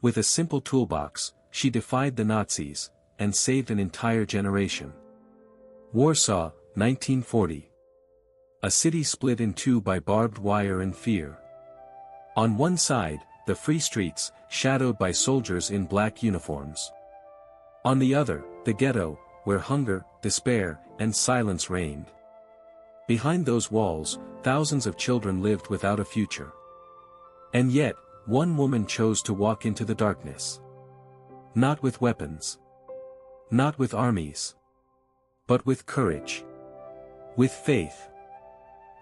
With a simple toolbox, she defied the Nazis, and saved an entire generation. Warsaw, 1940. A city split in two by barbed wire and fear. On one side, the free streets, shadowed by soldiers in black uniforms. On the other, the ghetto, where hunger, despair, and silence reigned. Behind those walls, thousands of children lived without a future. And yet, one woman chose to walk into the darkness. Not with weapons. Not with armies. But with courage. With faith.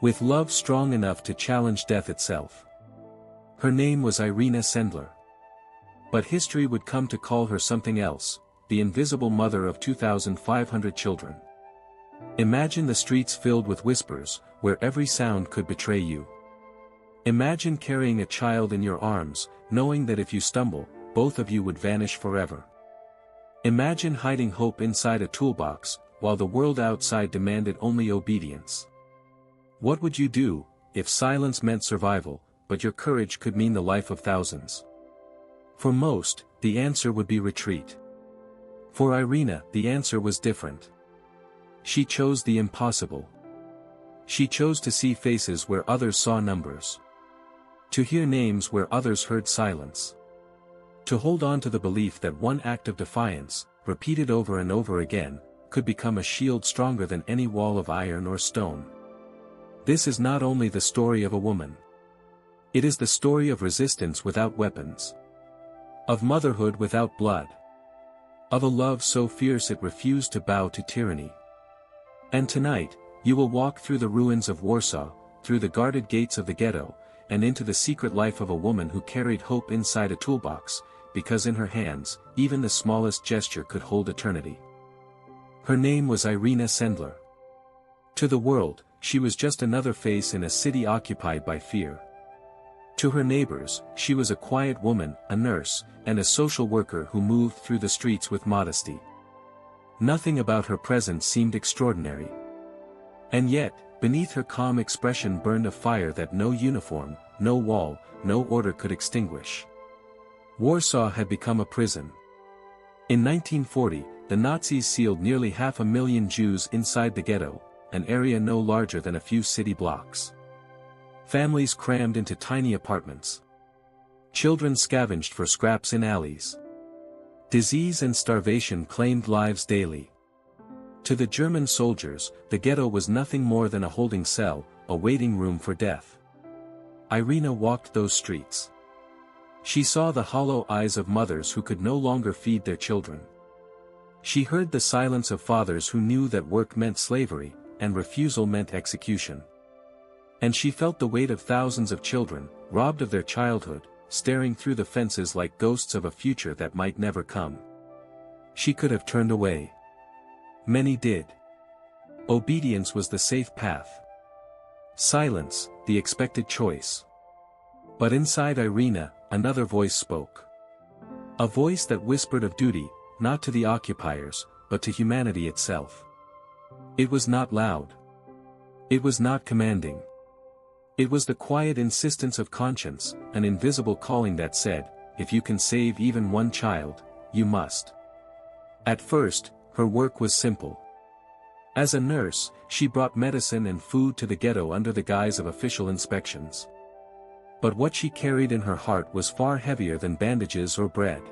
With love strong enough to challenge death itself. Her name was Irena Sendler. But history would come to call her something else, the invisible mother of 2,500 children. Imagine the streets filled with whispers, where every sound could betray you. Imagine carrying a child in your arms, knowing that if you stumble, both of you would vanish forever. Imagine hiding hope inside a toolbox, while the world outside demanded only obedience. What would you do, if silence meant survival, but your courage could mean the life of thousands? For most, the answer would be retreat. For Irena, the answer was different. She chose the impossible. She chose to see faces where others saw numbers. To hear names where others heard silence. To hold on to the belief that one act of defiance, repeated over and over again, could become a shield stronger than any wall of iron or stone. This is not only the story of a woman. It is the story of resistance without weapons. Of motherhood without blood. Of a love so fierce it refused to bow to tyranny. And tonight, you will walk through the ruins of Warsaw, through the guarded gates of the ghetto, and into the secret life of a woman who carried hope inside a toolbox, because in her hands, even the smallest gesture could hold eternity. Her name was Irena Sendler. To the world, she was just another face in a city occupied by fear. To her neighbors, she was a quiet woman, a nurse, and a social worker who moved through the streets with modesty. Nothing about her presence seemed extraordinary. And yet, beneath her calm expression burned a fire that no uniform, no wall, no order could extinguish. Warsaw had become a prison. In 1940, the Nazis sealed nearly 500,000 Jews inside the ghetto, an area no larger than a few city blocks. Families crammed into tiny apartments. Children scavenged for scraps in alleys. Disease and starvation claimed lives daily. To the German soldiers, the ghetto was nothing more than a holding cell, a waiting room for death. Irena walked those streets. She saw the hollow eyes of mothers who could no longer feed their children. She heard the silence of fathers who knew that work meant slavery, and refusal meant execution. And she felt the weight of thousands of children, robbed of their childhood, staring through the fences like ghosts of a future that might never come. She could have turned away. Many did. Obedience was the safe path. Silence, the expected choice. But inside Irena, another voice spoke. A voice that whispered of duty, not to the occupiers, but to humanity itself. It was not loud. It was not commanding. It was the quiet insistence of conscience, an invisible calling that said, if you can save even one child, you must. At first, her work was simple. As a nurse, she brought medicine and food to the ghetto under the guise of official inspections. But what she carried in her heart was far heavier than bandages or bread.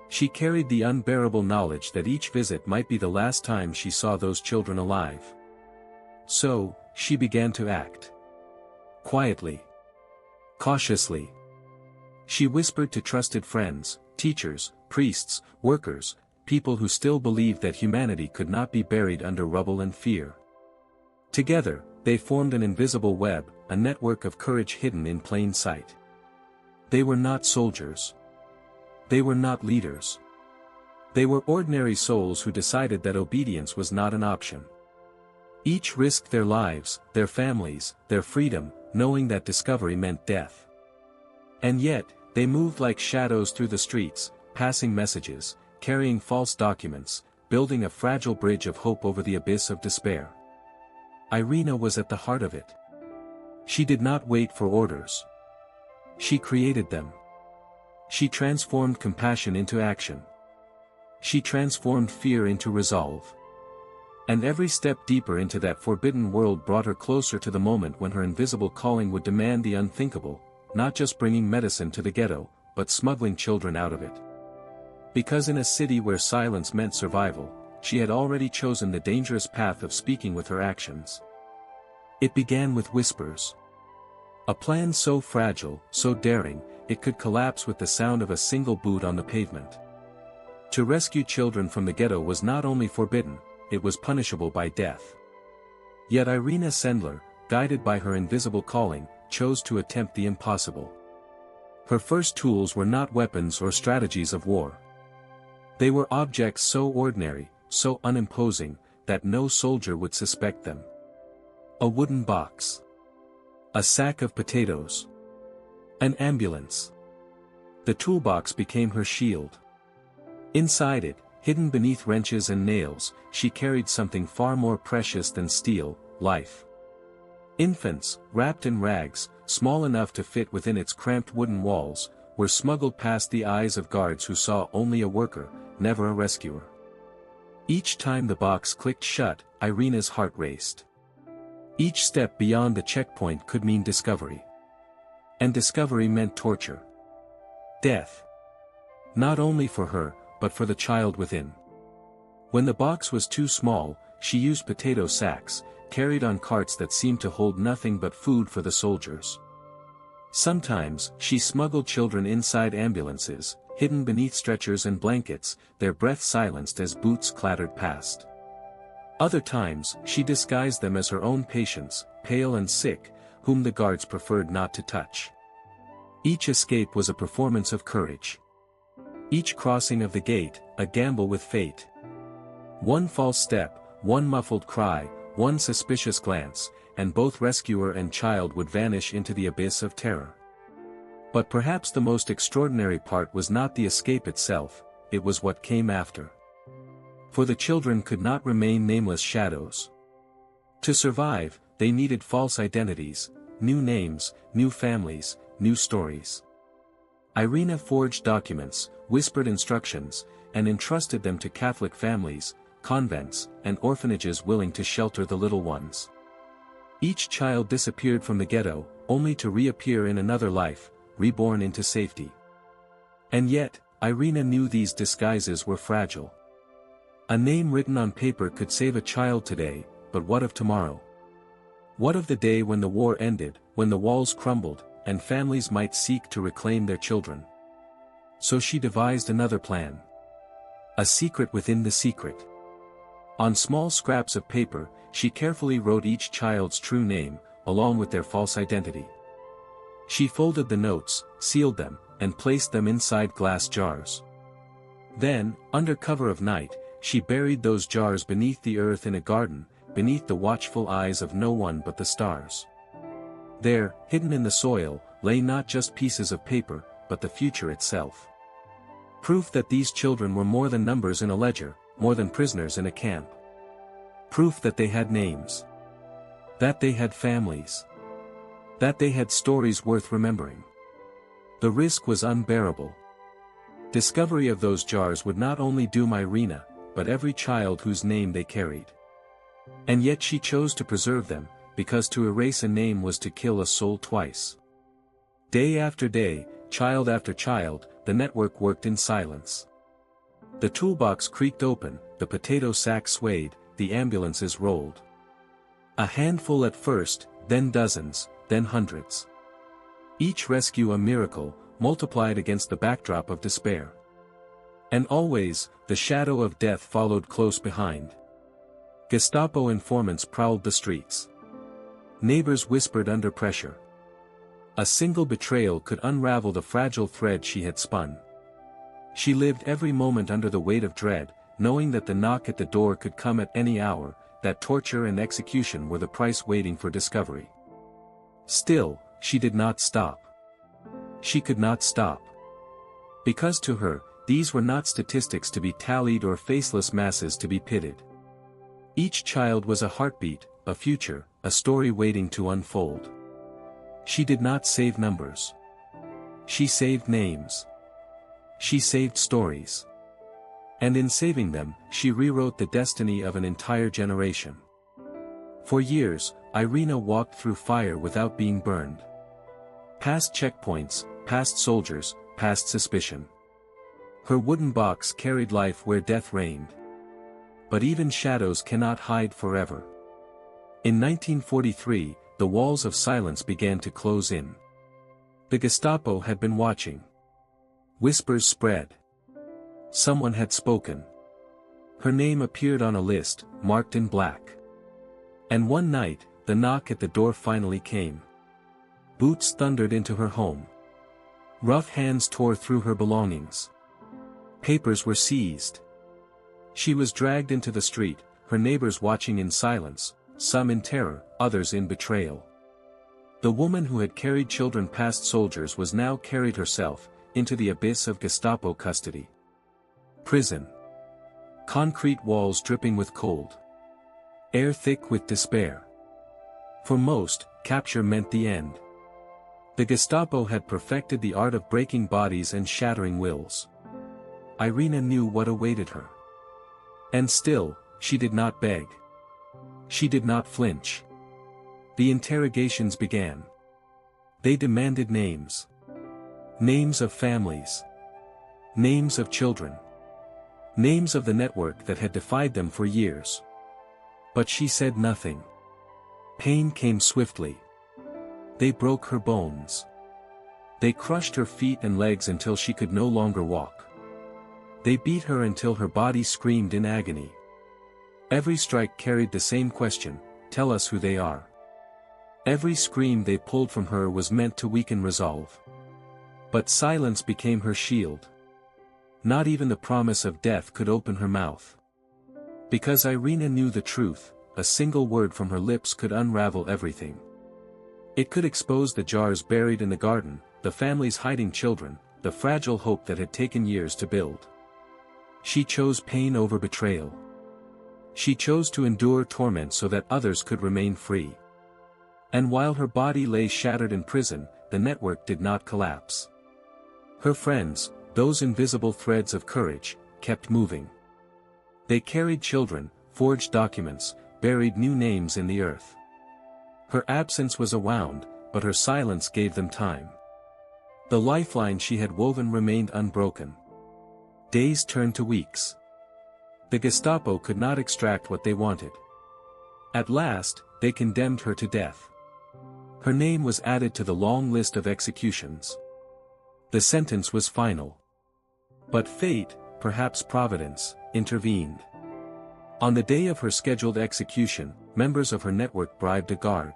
She carried the unbearable knowledge that each visit might be the last time she saw those children alive. So, she began to act. Quietly. Cautiously. She whispered to trusted friends, teachers, priests, workers, people who still believed that humanity could not be buried under rubble and fear. Together, they formed an invisible web, a network of courage hidden in plain sight. They were not soldiers. They were not leaders. They were ordinary souls who decided that obedience was not an option. Each risked their lives, their families, their freedom, knowing that discovery meant death. And yet, they moved like shadows through the streets, passing messages, carrying false documents, building a fragile bridge of hope over the abyss of despair. Irena was at the heart of it. She did not wait for orders. She created them. She transformed compassion into action. She transformed fear into resolve. And every step deeper into that forbidden world brought her closer to the moment when her invisible calling would demand the unthinkable, not just bringing medicine to the ghetto, but smuggling children out of it. Because in a city where silence meant survival, she had already chosen the dangerous path of speaking with her actions. It began with whispers. A plan so fragile, so daring, it could collapse with the sound of a single boot on the pavement. To rescue children from the ghetto was not only forbidden, it was punishable by death. Yet Irena Sendler, guided by her invisible calling, chose to attempt the impossible. Her first tools were not weapons or strategies of war. They were objects so ordinary, so unimposing, that no soldier would suspect them. A wooden box. A sack of potatoes. An ambulance. The toolbox became her shield. Inside it, hidden beneath wrenches and nails, she carried something far more precious than steel, life. Infants, wrapped in rags, small enough to fit within its cramped wooden walls, were smuggled past the eyes of guards who saw only a worker, never a rescuer. Each time the box clicked shut, Irena's heart raced. Each step beyond the checkpoint could mean discovery. And discovery meant torture. Death. Not only for her, but for the child within. When the box was too small, she used potato sacks, carried on carts that seemed to hold nothing but food for the soldiers. Sometimes, she smuggled children inside ambulances, hidden beneath stretchers and blankets, their breath silenced as boots clattered past. Other times, she disguised them as her own patients, pale and sick, whom the guards preferred not to touch. Each escape was a performance of courage. Each crossing of the gate, a gamble with fate. One false step, one muffled cry, one suspicious glance, and both rescuer and child would vanish into the abyss of terror. But perhaps the most extraordinary part was not the escape itself, it was what came after. For the children could not remain nameless shadows. To survive, they needed false identities, new names, new families, new stories. Irena forged documents, whispered instructions, and entrusted them to Catholic families, convents, and orphanages willing to shelter the little ones. Each child disappeared from the ghetto, only to reappear in another life, reborn into safety. And yet, Irena knew these disguises were fragile. A name written on paper could save a child today, but what of tomorrow? What of the day when the war ended, when the walls crumbled, and families might seek to reclaim their children? So she devised another plan. A secret within the secret. On small scraps of paper, she carefully wrote each child's true name, along with their false identity. She folded the notes, sealed them, and placed them inside glass jars. Then, under cover of night, she buried those jars beneath the earth in a garden, beneath the watchful eyes of no one but the stars. There, hidden in the soil, lay not just pieces of paper, but the future itself. Proof that these children were more than numbers in a ledger, more than prisoners in a camp. Proof that they had names. That they had families. That they had stories worth remembering. The risk was unbearable. Discovery of those jars would not only doom Irena, but every child whose name they carried. And yet she chose to preserve them, because to erase a name was to kill a soul twice. Day after day, child after child, the network worked in silence. The toolbox creaked open, the potato sack swayed, the ambulances rolled. A handful at first, then dozens, then hundreds. Each rescue a miracle, multiplied against the backdrop of despair. And always, the shadow of death followed close behind. Gestapo informants prowled the streets. Neighbors whispered under pressure. A single betrayal could unravel the fragile thread she had spun. She lived every moment under the weight of dread, knowing that the knock at the door could come at any hour, that torture and execution were the price waiting for discovery. Still, she did not stop. She could not stop. Because to her, these were not statistics to be tallied or faceless masses to be pitted. Each child was a heartbeat, a future, a story waiting to unfold. She did not save numbers. She saved names. She saved stories. And in saving them, she rewrote the destiny of an entire generation. For years, Irena walked through fire without being burned. Past checkpoints, past soldiers, past suspicion. Her wooden box carried life where death reigned. But even shadows cannot hide forever. In 1943, the walls of silence began to close in. The Gestapo had been watching. Whispers spread. Someone had spoken. Her name appeared on a list, marked in black. And one night, the knock at the door finally came. Boots thundered into her home. Rough hands tore through her belongings. Papers were seized. She was dragged into the street, her neighbors watching in silence, some in terror, others in betrayal. The woman who had carried children past soldiers was now carried herself, into the abyss of Gestapo custody. Prison. Concrete walls dripping with cold. Air thick with despair. For most, capture meant the end. The Gestapo had perfected the art of breaking bodies and shattering wills. Irena knew what awaited her. And still, she did not beg. She did not flinch. The interrogations began. They demanded names. Names of families. Names of children. Names of the network that had defied them for years. But she said nothing. Pain came swiftly. They broke her bones. They crushed her feet and legs until she could no longer walk. They beat her until her body screamed in agony. Every strike carried the same question, tell us who they are. Every scream they pulled from her was meant to weaken resolve. But silence became her shield. Not even the promise of death could open her mouth. Because Irena knew the truth, a single word from her lips could unravel everything. It could expose the jars buried in the garden, the families hiding children, the fragile hope that had taken years to build. She chose pain over betrayal. She chose to endure torment so that others could remain free. And while her body lay shattered in prison, the network did not collapse. Her friends, those invisible threads of courage, kept moving. They carried children, forged documents, buried new names in the earth. Her absence was a wound, but her silence gave them time. The lifeline she had woven remained unbroken. Days turned to weeks. The Gestapo could not extract what they wanted. At last, they condemned her to death. Her name was added to the long list of executions. The sentence was final. But fate, perhaps Providence, intervened. On the day of her scheduled execution, members of her network bribed a guard.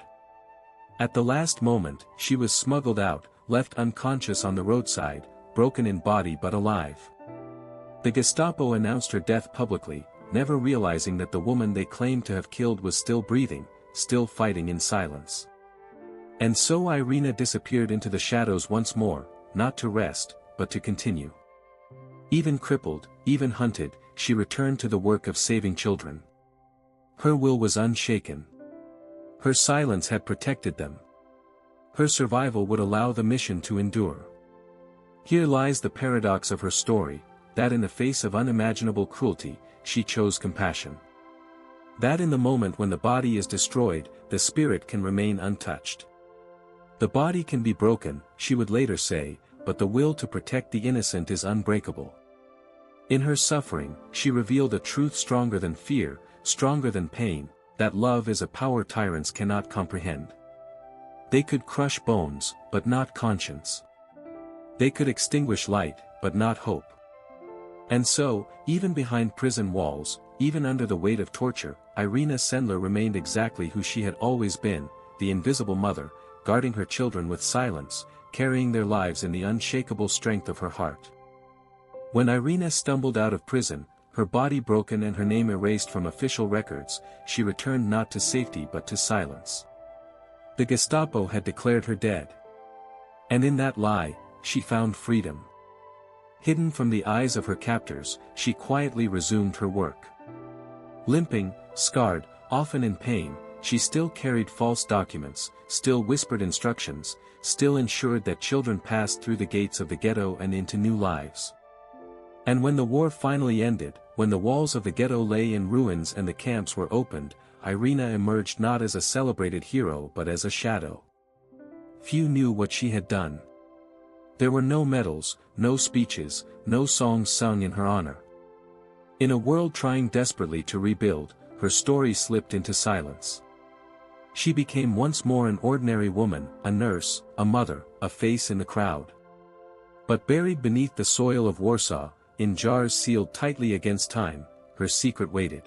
At the last moment, she was smuggled out, left unconscious on the roadside, broken in body but alive. The Gestapo announced her death publicly, never realizing that the woman they claimed to have killed was still breathing, still fighting in silence. And so Irena disappeared into the shadows once more, not to rest, but to continue. Even crippled, even hunted, she returned to the work of saving children. Her will was unshaken. Her silence had protected them. Her survival would allow the mission to endure. Here lies the paradox of her story, that in the face of unimaginable cruelty, she chose compassion. That in the moment when the body is destroyed, the spirit can remain untouched. The body can be broken, she would later say, but the will to protect the innocent is unbreakable. In her suffering, she revealed a truth stronger than fear, stronger than pain, that love is a power tyrants cannot comprehend. They could crush bones, but not conscience. They could extinguish light, but not hope. And so, even behind prison walls, even under the weight of torture, Irena Sendler remained exactly who she had always been, the invisible mother, guarding her children with silence, carrying their lives in the unshakable strength of her heart. When Irena stumbled out of prison, her body broken and her name erased from official records, she returned not to safety but to silence. The Gestapo had declared her dead. And in that lie, she found freedom. Hidden from the eyes of her captors, she quietly resumed her work. Limping, scarred, often in pain, she still carried false documents, still whispered instructions, still ensured that children passed through the gates of the ghetto and into new lives. And when the war finally ended, when the walls of the ghetto lay in ruins and the camps were opened, Irena emerged not as a celebrated hero but as a shadow. Few knew what she had done. There were no medals, no speeches, no songs sung in her honor. In a world trying desperately to rebuild, her story slipped into silence. She became once more an ordinary woman, a nurse, a mother, a face in the crowd. But buried beneath the soil of Warsaw, in jars sealed tightly against time, her secret waited.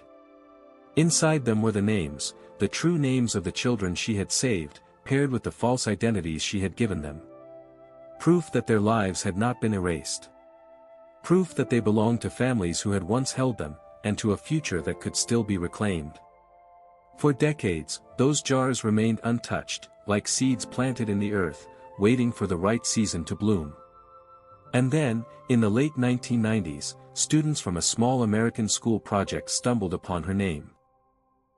Inside them were the names, the true names of the children she had saved, paired with the false identities she had given them. Proof that their lives had not been erased. Proof that they belonged to families who had once held them, and to a future that could still be reclaimed. For decades, those jars remained untouched, like seeds planted in the earth, waiting for the right season to bloom. And then, in the late 1990s, students from a small American school project stumbled upon her name.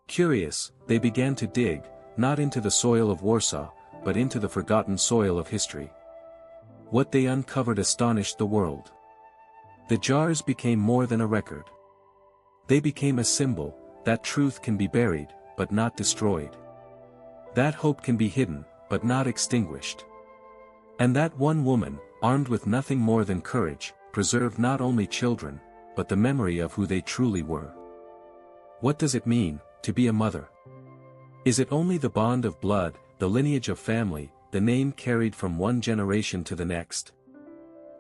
Curious, they began to dig, not into the soil of Warsaw, but into the forgotten soil of history. What they uncovered astonished the world. The jars became more than a record. They became a symbol, that truth can be buried, but not destroyed. That hope can be hidden, but not extinguished. And that one woman, armed with nothing more than courage, preserved not only children, but the memory of who they truly were. What does it mean, to be a mother? Is it only the bond of blood, the lineage of family, the name carried from one generation to the next?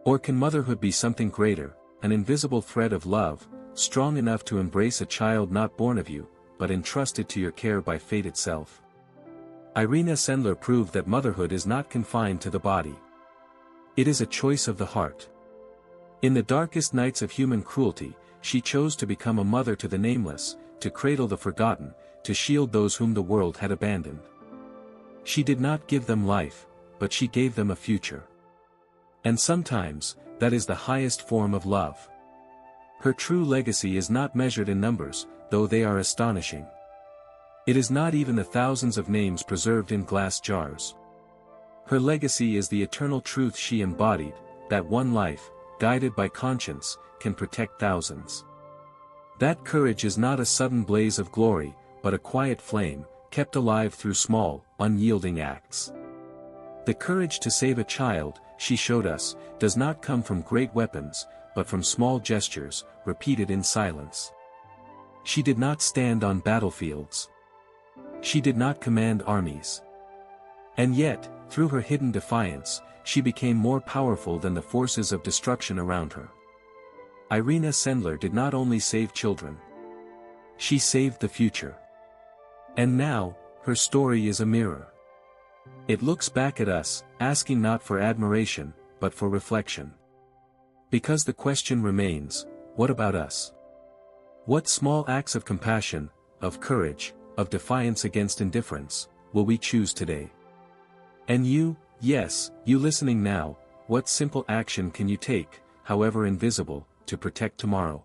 Or can motherhood be something greater, an invisible thread of love, strong enough to embrace a child not born of you, but entrusted to your care by fate itself? Irena Sendler proved that motherhood is not confined to the body. It is a choice of the heart. In the darkest nights of human cruelty, she chose to become a mother to the nameless, to cradle the forgotten, to shield those whom the world had abandoned. She did not give them life, but she gave them a future. And sometimes, that is the highest form of love. Her true legacy is not measured in numbers, though they are astonishing. It is not even the thousands of names preserved in glass jars. Her legacy is the eternal truth she embodied, that one life, guided by conscience, can protect thousands. That courage is not a sudden blaze of glory, but a quiet flame, kept alive through small, unyielding acts. The courage to save a child, she showed us, does not come from great weapons, but from small gestures, repeated in silence. She did not stand on battlefields. She did not command armies. And yet, through her hidden defiance, she became more powerful than the forces of destruction around her. Irena Sendler did not only save children. She saved the future. And now, her story is a mirror. It looks back at us, asking not for admiration, but for reflection. Because the question remains, what about us? What small acts of compassion, of courage, of defiance against indifference, will we choose today? And you, yes, you listening now, what simple action can you take, however invisible, to protect tomorrow?